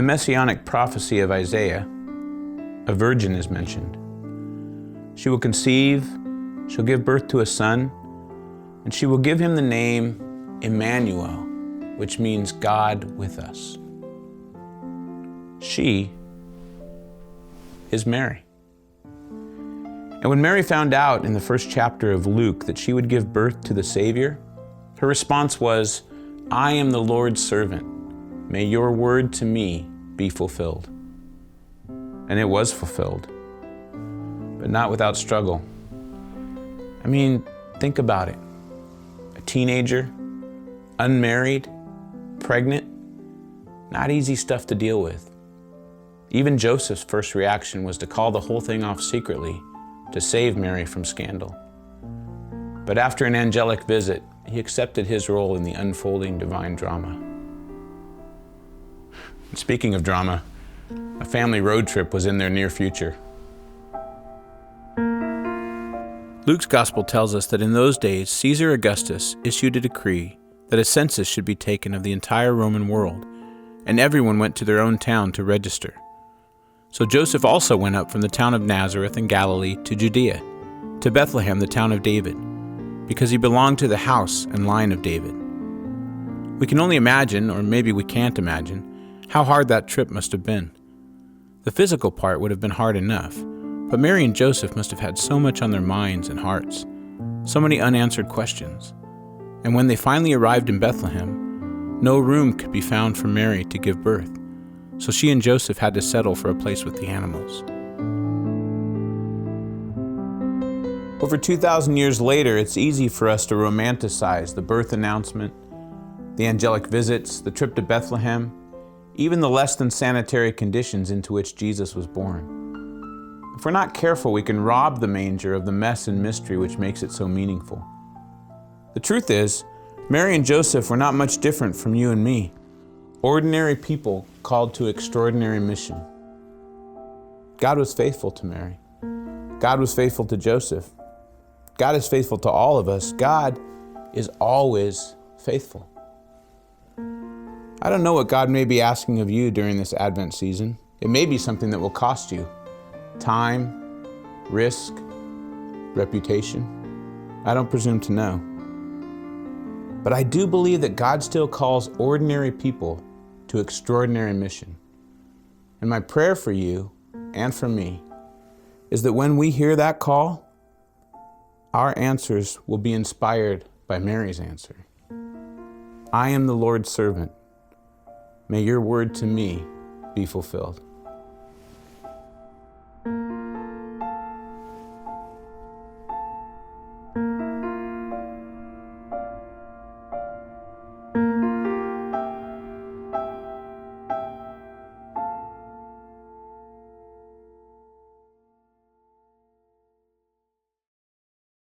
the messianic prophecy of Isaiah, a virgin is mentioned. She will conceive, she'll give birth to a son, and she will give him the name Emmanuel, which means God with us. She is Mary. And when Mary found out in the first chapter of Luke that she would give birth to the Savior, her response was, "I am the Lord's servant. May your word to me be fulfilled." And it was fulfilled, but not without struggle. I mean, think about it. A teenager, unmarried, pregnant, not easy stuff to deal with. Even Joseph's first reaction was to call the whole thing off secretly to save Mary from scandal. But after an angelic visit, he accepted his role in the unfolding divine drama. Speaking of drama, a family road trip was in their near future. Luke's gospel tells us that in those days, Caesar Augustus issued a decree that a census should be taken of the entire Roman world, and everyone went to their own town to register. So Joseph also went up from the town of Nazareth in Galilee to Judea, to Bethlehem, the town of David, because he belonged to the house and line of David. We can only imagine, or maybe we can't imagine, how hard that trip must have been. The physical part would have been hard enough, but Mary and Joseph must have had so much on their minds and hearts, so many unanswered questions. And when they finally arrived in Bethlehem, no room could be found for Mary to give birth, so she and Joseph had to settle for a place with the animals. Over 2,000 years later, it's easy for us to romanticize the birth announcement, the angelic visits, the trip to Bethlehem, even the less than sanitary conditions into which Jesus was born. If we're not careful, we can rob the manger of the mess and mystery which makes it so meaningful. The truth is, Mary and Joseph were not much different from you and me. Ordinary people called to extraordinary mission. God was faithful to Mary. God was faithful to Joseph. God is faithful to all of us. God is always faithful. I don't know what God may be asking of you during this Advent season. It may be something that will cost you time, risk, reputation. I don't presume to know. But I do believe that God still calls ordinary people to extraordinary mission. And my prayer for you and for me is that when we hear that call, our answers will be inspired by Mary's answer. I am the Lord's servant. May your word to me be fulfilled.